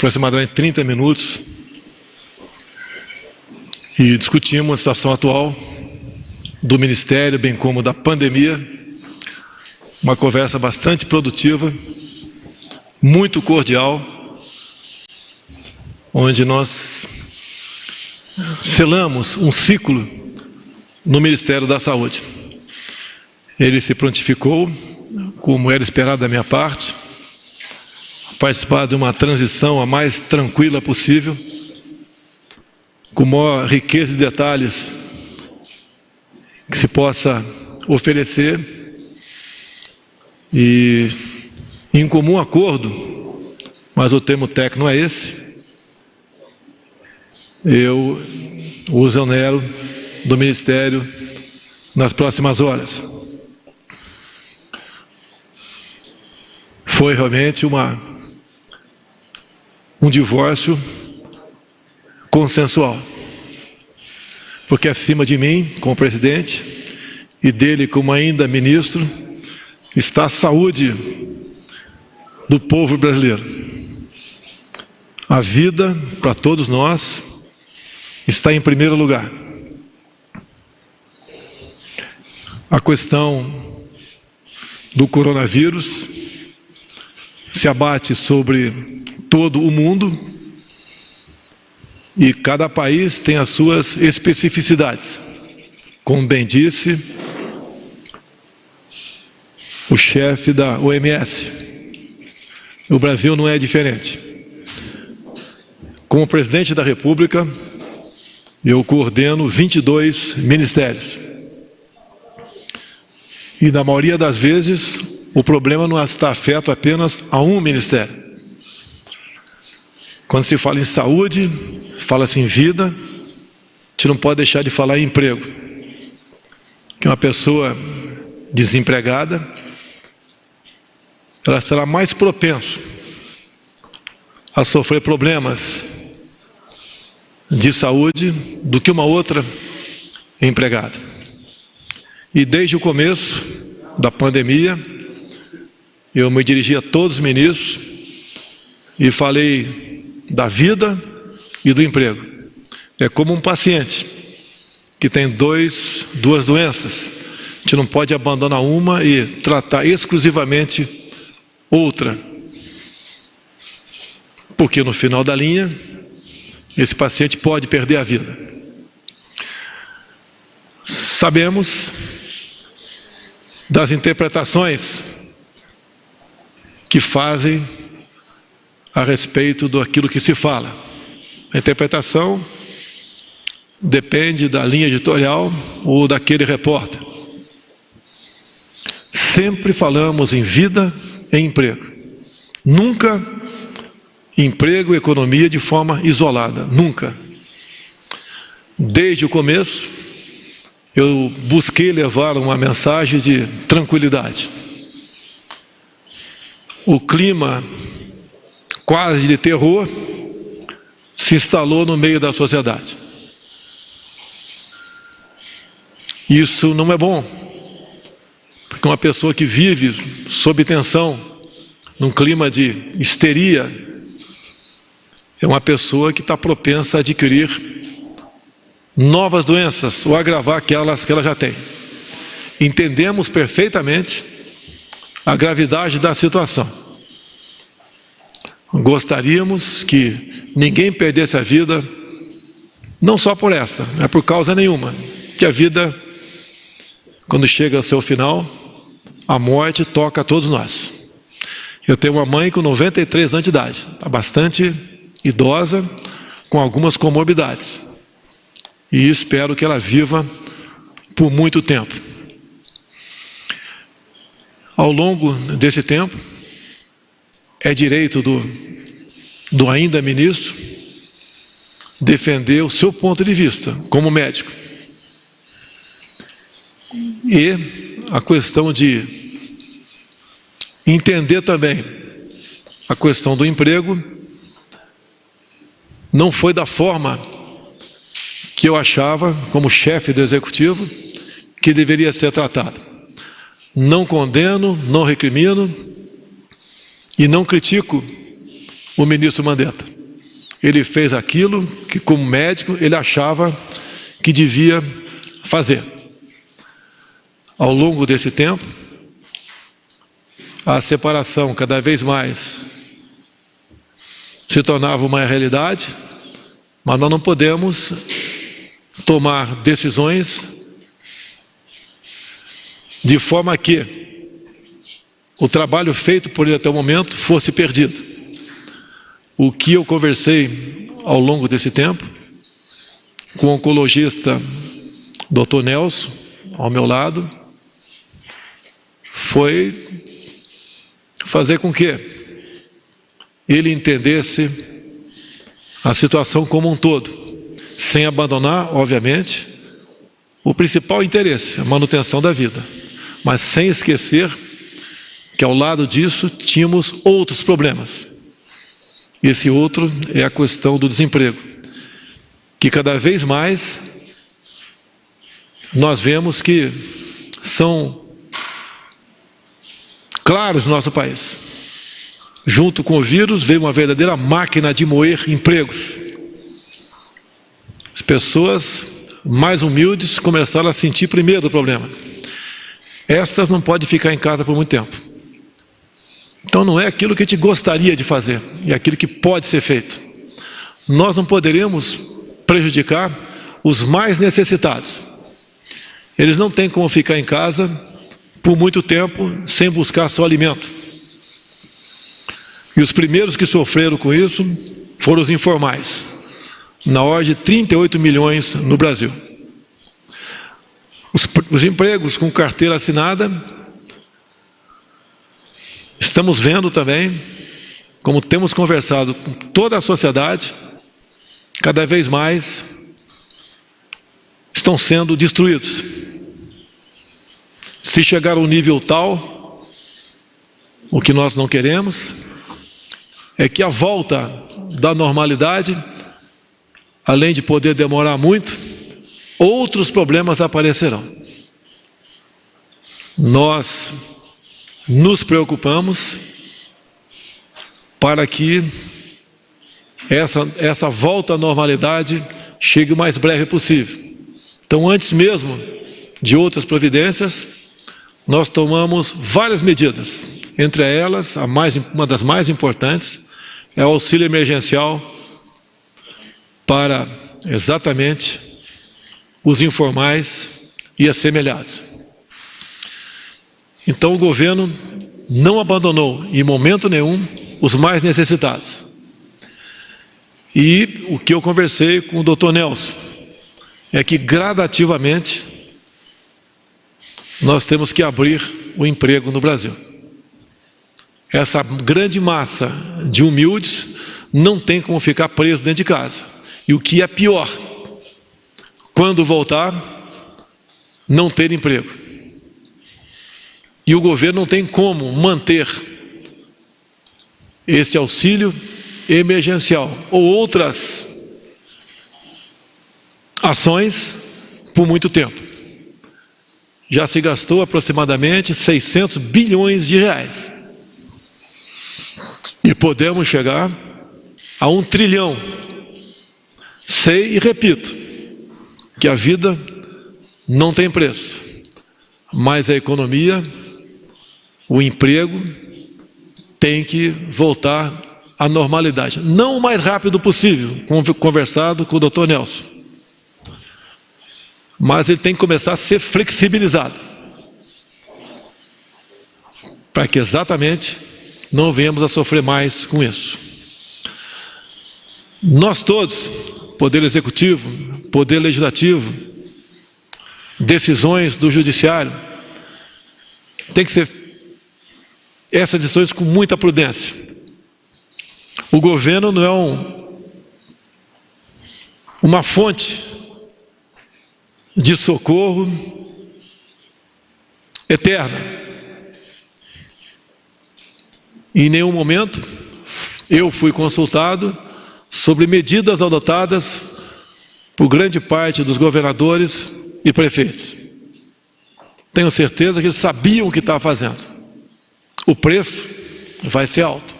aproximadamente 30 minutos e discutimos a situação atual do Ministério, bem como da pandemia. Uma conversa bastante produtiva, muito cordial, onde nós selamos um ciclo no Ministério da Saúde. Ele se prontificou, como era esperado da minha parte, participar de uma transição a mais tranquila possível, com maior riqueza de detalhes que se possa oferecer, e em comum acordo, mas o termo técnico não é esse, eu o exonero do Ministério nas próximas horas. Foi realmente um divórcio consensual, porque acima de mim, como presidente, e dele como ainda ministro, está a saúde do povo brasileiro. A vida, para todos nós, está em primeiro lugar. A questão do coronavírus se abate sobre todo o mundo e cada país tem as suas especificidades. Como bem disse o chefe da OMS, o Brasil não é diferente. Como presidente da República, eu coordeno 22 ministérios. E na maioria das vezes, o problema não está afeto apenas a um ministério. Quando se fala em saúde, fala-se em vida, a gente não pode deixar de falar em emprego. Que uma pessoa desempregada, ela estará mais propensa a sofrer problemas de saúde do que uma outra empregada. E desde o começo da pandemia, eu me dirigi a todos os ministros e falei da vida e do emprego. É como um paciente que tem duas doenças. A gente não pode abandonar uma e tratar exclusivamente outra, porque no final da linha, esse paciente pode perder a vida. Sabemos das interpretações que fazem a respeito daquilo que se fala. A interpretação depende da linha editorial ou daquele repórter. Sempre falamos em vida e emprego. Nunca emprego e economia de forma isolada. Nunca. Desde o começo, eu busquei levar uma mensagem de tranquilidade. O clima quase de terror se instalou no meio da sociedade. Isso não é bom, porque uma pessoa que vive sob tensão, num clima de histeria, é uma pessoa que está propensa a adquirir novas doenças ou agravar aquelas que ela já tem. Entendemos perfeitamente a gravidade da situação. Gostaríamos que ninguém perdesse a vida, não só por essa, não é por causa nenhuma, que a vida, quando chega ao seu final, a morte toca a todos nós. Eu tenho uma mãe com 93 anos de idade, está bastante idosa, com algumas comorbidades. E espero que ela viva por muito tempo. Ao longo desse tempo, é direito do ainda ministro defender o seu ponto de vista como médico. E a questão de entender também a questão do emprego não foi da forma que eu achava, como chefe do Executivo, que deveria ser tratado. Não condeno, não recrimino e não critico o ministro Mandetta. ele fez aquilo que, como médico, ele achava que devia fazer. Ao longo desse tempo, a separação cada vez mais se tornava uma realidade, mas nós não podemos tomar decisões de forma que o trabalho feito por ele até o momento fosse perdido. O que eu conversei ao longo desse tempo com o oncologista Dr. Nelson, ao meu lado, foi fazer com que ele entendesse a situação como um todo, sem abandonar, obviamente, o principal interesse, a manutenção da vida, mas sem esquecer que ao lado disso tínhamos outros problemas. Esse outro é a questão do desemprego, que cada vez mais nós vemos que são claros no nosso país. Junto com o vírus veio uma verdadeira máquina de moer empregos. As pessoas mais humildes começaram a sentir primeiro o problema. Estas não podem ficar em casa por muito tempo. Então não é aquilo que a gente gostaria de fazer, é aquilo que pode ser feito. Nós não poderemos prejudicar os mais necessitados. Eles não têm como ficar em casa por muito tempo sem buscar só alimento. E os primeiros que sofreram com isso foram os informais, na ordem de 38 milhões no Brasil. Os empregos com carteira assinada, estamos vendo também, como temos conversado com toda a sociedade, cada vez mais estão sendo destruídos. Se chegar a um nível tal, o que nós não queremos é que a volta da normalidade, além de poder demorar muito, outros problemas aparecerão. Nós nos preocupamos para que essa volta à normalidade chegue o mais breve possível. Então, antes mesmo de outras providências, nós tomamos várias medidas. Entre elas, uma das mais importantes é o auxílio emergencial para exatamente os informais e assemelhados. Então o governo não abandonou em momento nenhum os mais necessitados. E o que eu conversei com o Dr. Nelson é que gradativamente nós temos que abrir o emprego no Brasil. Essa grande massa de humildes não tem como ficar preso dentro de casa. E o que é pior, quando voltar, não ter emprego. E o governo não tem como manter esse auxílio emergencial ou outras ações por muito tempo. Já se gastou aproximadamente 600 bilhões de reais. E podemos chegar a 1 trilhão. Sei e repito que a vida não tem preço, mas a economia, o emprego tem que voltar à normalidade. Não o mais rápido possível, conversado com o Dr. Nelson. Mas ele tem que começar a ser flexibilizado, para que exatamente não venhamos a sofrer mais com isso. Nós todos, Poder Executivo, Poder Legislativo, decisões do Judiciário, tem que ser essas decisões com muita prudência. O governo não é uma fonte de socorro eterna. Em nenhum momento eu fui consultado sobre medidas adotadas por grande parte dos governadores e prefeitos. Tenho certeza que eles sabiam o que estavam fazendo. O preço vai ser alto.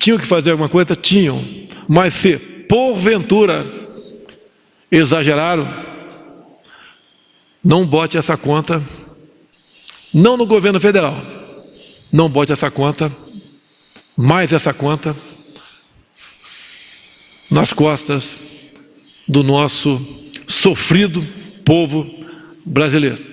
tinham que fazer alguma coisa? Tinham. Mas se, porventura, exageraram, não bote essa conta, não no governo federal, não bote essa conta, mais essa conta, nas costas do nosso sofrido povo brasileiro.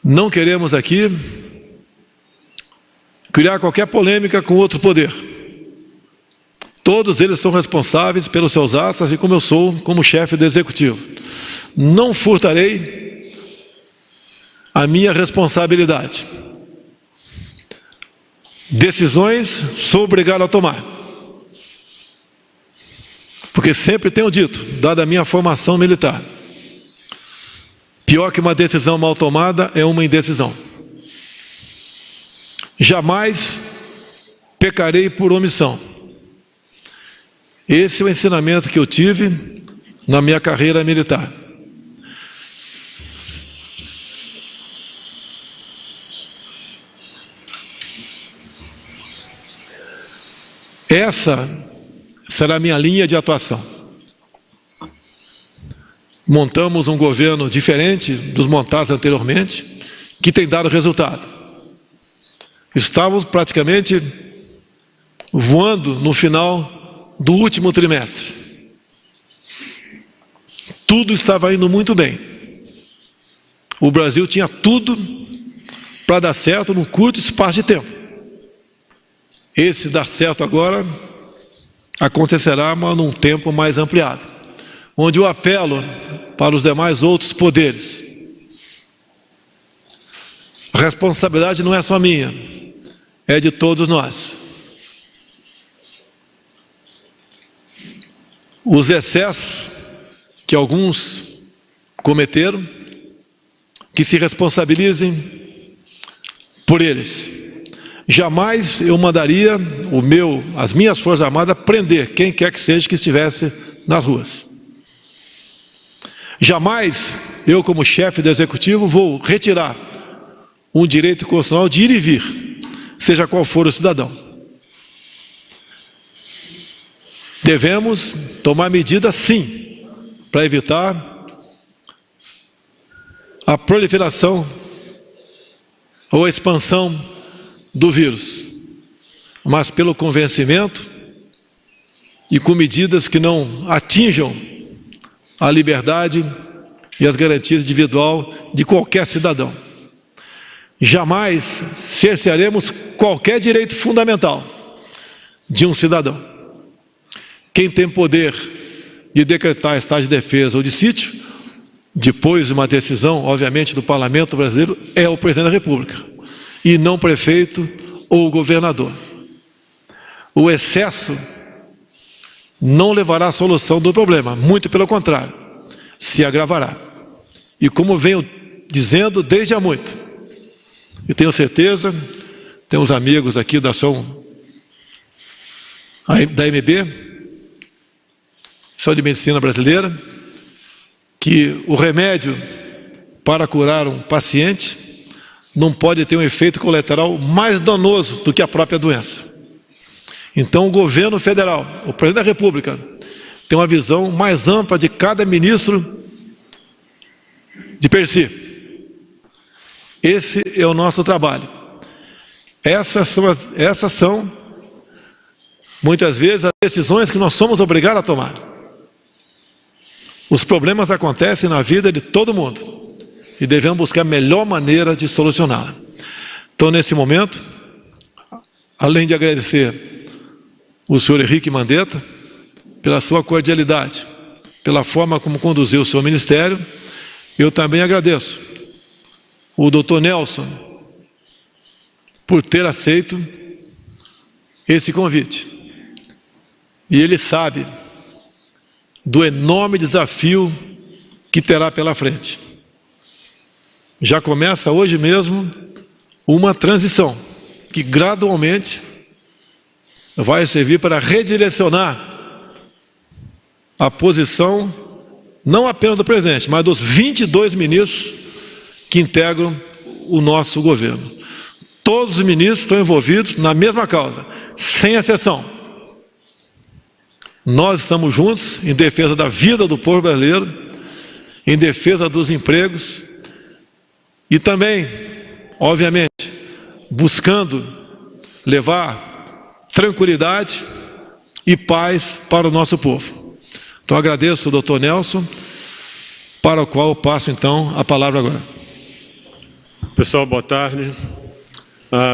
Não queremos aqui criar qualquer polêmica com outro poder. Todos eles são responsáveis pelos seus atos, assim como eu sou como chefe do executivo. Não furtarei a minha responsabilidade. Decisões sou obrigado a tomar. Porque sempre tenho dito, dada a minha formação militar, pior que uma decisão mal tomada é uma indecisão. Jamais pecarei por omissão. Esse é o ensinamento que eu tive na minha carreira militar. Essa será a minha linha de atuação. Montamos um governo diferente dos montados anteriormente, que tem dado resultado. Estávamos praticamente voando no final do último trimestre. Tudo estava indo muito bem. O Brasil tinha tudo para dar certo num curto espaço de tempo. Esse dar certo agora acontecerá, mas num tempo mais ampliado, onde eu apelo para os demais outros poderes. A responsabilidade não é só minha, é de todos nós. Os excessos que alguns cometeram, que se responsabilizem por eles. Jamais eu mandaria as minhas Forças Armadas prender quem quer que seja que estivesse nas ruas. Jamais eu, como chefe do executivo, vou retirar um direito constitucional de ir e vir, seja qual for o cidadão. Devemos tomar medidas, sim, para evitar a proliferação ou a expansão do vírus, mas pelo convencimento e com medidas que não atinjam a liberdade e as garantias individuais de qualquer cidadão. Jamais cercearemos qualquer direito fundamental de um cidadão. Quem tem poder de decretar estado de defesa ou de sítio, depois de uma decisão, obviamente, do Parlamento brasileiro, é o Presidente da República, e não o prefeito ou o governador. O excesso não levará à solução do problema, muito pelo contrário, se agravará. E como venho dizendo desde há muito, e tenho certeza, tem uns amigos aqui da MB, Sociedade de Medicina Brasileira, que o remédio para curar um paciente não pode ter um efeito colateral mais danoso do que a própria doença. Então o governo federal, o Presidente da República, tem uma visão mais ampla de cada ministro de per si. Esse é o nosso trabalho. Essas são muitas vezes as decisões que nós somos obrigados a tomar. Os problemas acontecem na vida de todo mundo e devemos buscar a melhor maneira de solucioná-la. Então, nesse momento, além de agradecer o senhor Henrique Mandetta pela sua cordialidade, pela forma como conduziu o seu ministério, eu também agradeço o doutor Nelson por ter aceito esse convite. E ele sabe do enorme desafio que terá pela frente. Já começa hoje mesmo uma transição que gradualmente vai servir para redirecionar a posição não apenas do presidente, mas dos 22 ministros que integram o nosso governo. todos os ministros estão envolvidos na mesma causa, sem exceção. Nós estamos juntos em defesa da vida do povo brasileiro, em defesa dos empregos e também, obviamente, buscando levar tranquilidade e paz para o nosso povo. Então agradeço ao doutor Nelson, para o qual eu passo então a palavra agora. Pessoal, boa tarde.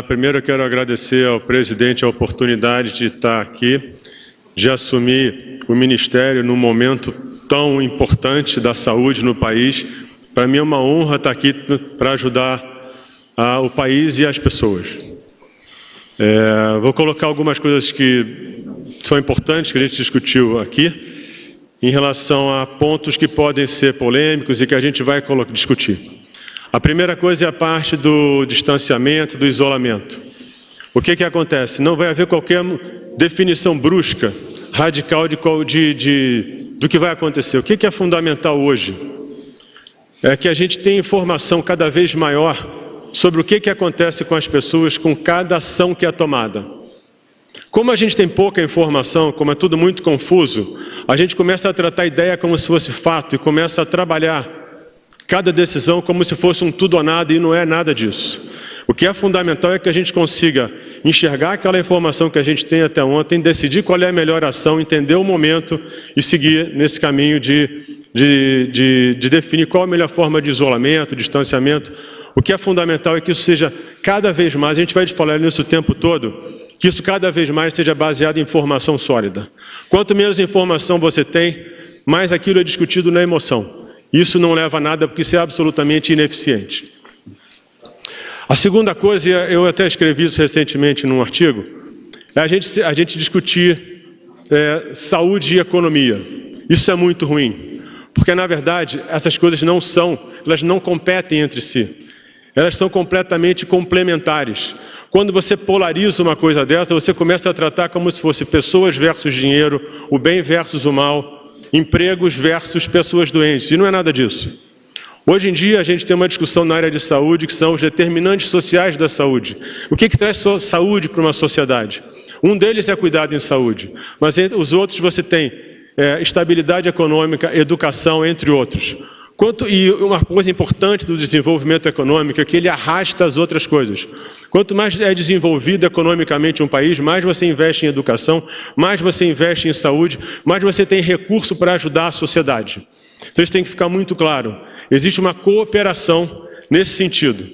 Primeiro eu quero agradecer ao presidente a oportunidade de estar aqui, de assumir o ministério num momento tão importante da saúde no país. Para mim é uma honra estar aqui para ajudar o país e as pessoas. Vou colocar algumas coisas que são importantes, que a gente discutiu aqui, em relação a pontos que podem ser polêmicos e que a gente vai discutir. A primeira coisa é a parte do distanciamento, do isolamento. O que acontece? Não vai haver qualquer definição brusca, radical do que vai acontecer. O que é fundamental hoje? É que a gente tenha informação cada vez maior sobre o que acontece com as pessoas com cada ação que é tomada. Como a gente tem pouca informação, como é tudo muito confuso, a gente começa a tratar a ideia como se fosse fato e começa a trabalhar cada decisão como se fosse um tudo ou nada, e não é nada disso. O que é fundamental é que a gente consiga enxergar aquela informação que a gente tem até ontem, decidir qual é a melhor ação, entender o momento e seguir nesse caminho de definir qual a melhor forma de isolamento, distanciamento. O que é fundamental é que isso seja cada vez mais, a gente vai falar nisso o tempo todo, que isso cada vez mais seja baseado em informação sólida. Quanto menos informação você tem, mais aquilo é discutido na emoção. Isso não leva a nada, porque isso é absolutamente ineficiente. A segunda coisa, eu até escrevi isso recentemente num artigo, é a gente discutir saúde e economia. Isso é muito ruim, porque na verdade essas coisas elas não competem entre si. Elas são completamente complementares. Quando você polariza uma coisa dessa, você começa a tratar como se fosse pessoas versus dinheiro, o bem versus o mal, empregos versus pessoas doentes, e não é nada disso. Hoje em dia a gente tem uma discussão na área de saúde que são os determinantes sociais da saúde. O que traz saúde para uma sociedade? Um deles é cuidado em saúde, mas entre os outros você tem estabilidade econômica, educação, entre outros. E uma coisa importante do desenvolvimento econômico é que ele arrasta as outras coisas. Quanto mais é desenvolvido economicamente um país, mais você investe em educação, mais você investe em saúde, mais você tem recurso para ajudar a sociedade. Então isso tem que ficar muito claro. Existe uma cooperação nesse sentido.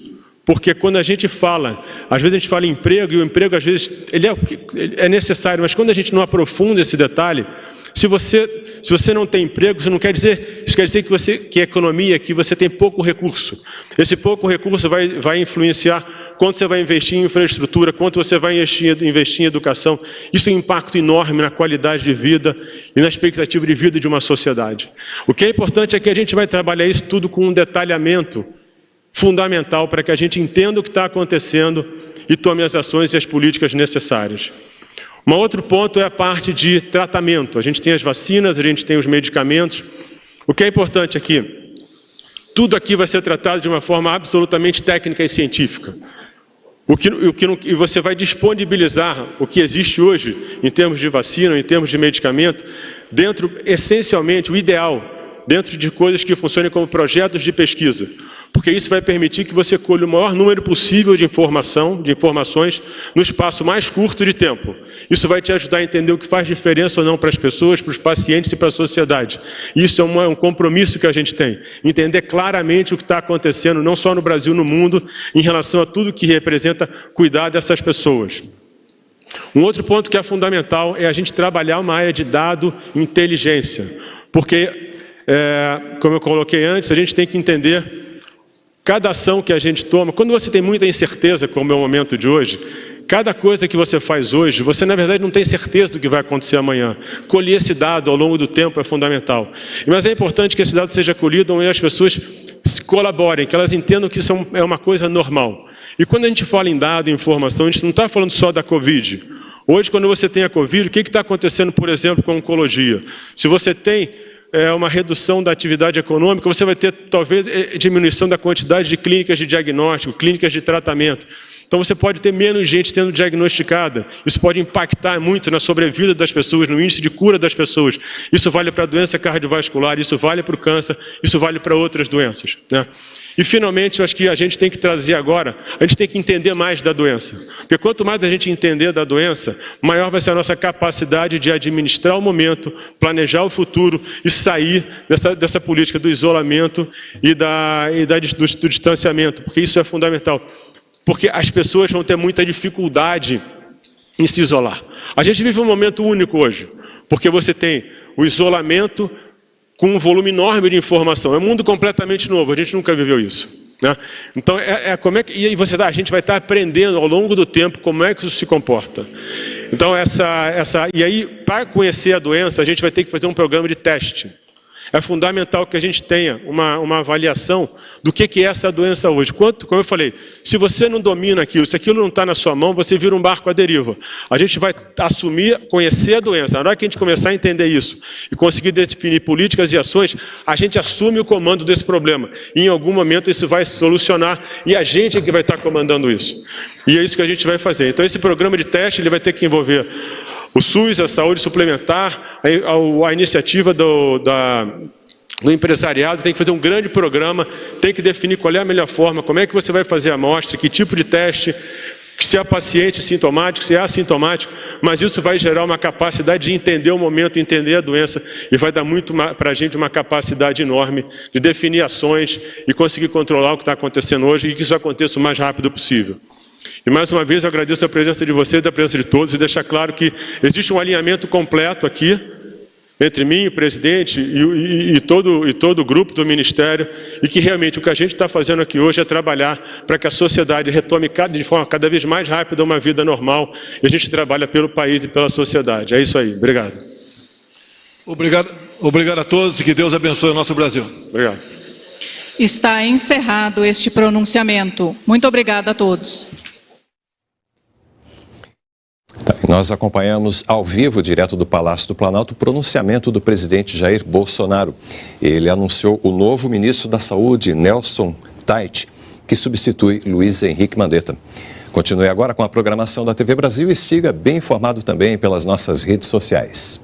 Porque quando a gente fala, às vezes a gente fala em emprego, e o emprego às vezes ele é necessário, mas quando a gente não aprofunda esse detalhe, se você não tem emprego, isso quer dizer que a economia, que você tem pouco recurso. Esse pouco recurso vai influenciar quanto você vai investir em infraestrutura, quanto você vai investir em educação. Isso tem um impacto enorme na qualidade de vida e na expectativa de vida de uma sociedade. O que é importante é que a gente vai trabalhar isso tudo com um detalhamento fundamental para que a gente entenda o que está acontecendo e tome as ações e as políticas necessárias. Um outro ponto é a parte de tratamento. A gente tem as vacinas, a gente tem os medicamentos. O que é importante aqui? Tudo aqui vai ser tratado de uma forma absolutamente técnica e científica. E você vai disponibilizar o que existe hoje, em termos de vacina, em termos de medicamento, essencialmente, o ideal, dentro de coisas que funcionem como projetos de pesquisa. Porque isso vai permitir que você colhe o maior número possível de informações no espaço mais curto de tempo. Isso vai te ajudar a entender o que faz diferença ou não para as pessoas, para os pacientes e para a sociedade. Isso é um compromisso que a gente tem. Entender claramente o que está acontecendo, não só no Brasil, no mundo, em relação a tudo que representa cuidar dessas pessoas. Um outro ponto que é fundamental é a gente trabalhar uma área de dado e inteligência. Porque, como eu coloquei antes, a gente tem que entender cada ação que a gente toma. Quando você tem muita incerteza, como é o momento de hoje, cada coisa que você faz hoje, você na verdade não tem certeza do que vai acontecer amanhã. Colher esse dado ao longo do tempo é fundamental. Mas é importante que esse dado seja colhido e as pessoas colaborem, que elas entendam que isso é uma coisa normal. E quando a gente fala em dado e informação, a gente não está falando só da Covid. Hoje, quando você tem a Covid, o que está acontecendo, por exemplo, com a oncologia? Se você tem uma redução da atividade econômica, você vai ter, talvez, diminuição da quantidade de clínicas de diagnóstico, clínicas de tratamento. Então você pode ter menos gente sendo diagnosticada. Isso pode impactar muito na sobrevida das pessoas, no índice de cura das pessoas. Isso vale para a doença cardiovascular, isso vale para o câncer, isso vale para outras doenças, né? E, finalmente, eu acho que a gente tem que trazer agora, a gente tem que entender mais da doença. Porque quanto mais a gente entender da doença, maior vai ser a nossa capacidade de administrar o momento, planejar o futuro e sair dessa política do isolamento e do distanciamento, porque isso é fundamental. Porque as pessoas vão ter muita dificuldade em se isolar. A gente vive um momento único hoje, porque você tem o isolamento com um volume enorme de informação. É um mundo completamente novo, a gente nunca viveu isso, né? Então, como é que, e a gente vai estar aprendendo ao longo do tempo como é que isso se comporta. Então, e aí, para conhecer a doença, a gente vai ter que fazer um programa de teste. É fundamental que a gente tenha uma avaliação do que é essa doença hoje. Como eu falei, se você não domina aquilo, se aquilo não está na sua mão, você vira um barco à deriva. A gente vai assumir, conhecer a doença. Na hora que a gente começar a entender isso e conseguir definir políticas e ações, a gente assume o comando desse problema. E em algum momento isso vai se solucionar e a gente é que vai estar comandando isso. E é isso que a gente vai fazer. Então esse programa de teste ele vai ter que envolver o SUS, a saúde suplementar, a iniciativa do empresariado, tem que fazer um grande programa, tem que definir qual é a melhor forma, como é que você vai fazer a amostra, que tipo de teste, se é paciente sintomático, se é assintomático, mas isso vai gerar uma capacidade de entender o momento, entender a doença e vai dar muito para a gente uma capacidade enorme de definir ações e conseguir controlar o que está acontecendo hoje e que isso aconteça o mais rápido possível. E mais uma vez eu agradeço a presença de vocês, a presença de todos e deixar claro que existe um alinhamento completo aqui entre mim, o presidente e todo o grupo do Ministério e que realmente o que a gente está fazendo aqui hoje é trabalhar para que a sociedade retome de forma cada vez mais rápida uma vida normal e a gente trabalha pelo país e pela sociedade. É isso aí. Obrigado. Obrigado a todos e que Deus abençoe o nosso Brasil. Obrigado. Está encerrado este pronunciamento. Muito obrigada a todos. Nós acompanhamos ao vivo, direto do Palácio do Planalto, o pronunciamento do presidente Jair Bolsonaro. Ele anunciou o novo ministro da Saúde, Nelson Tait, que substitui Luiz Henrique Mandetta. Continue agora com a programação da TV Brasil e siga bem informado também pelas nossas redes sociais.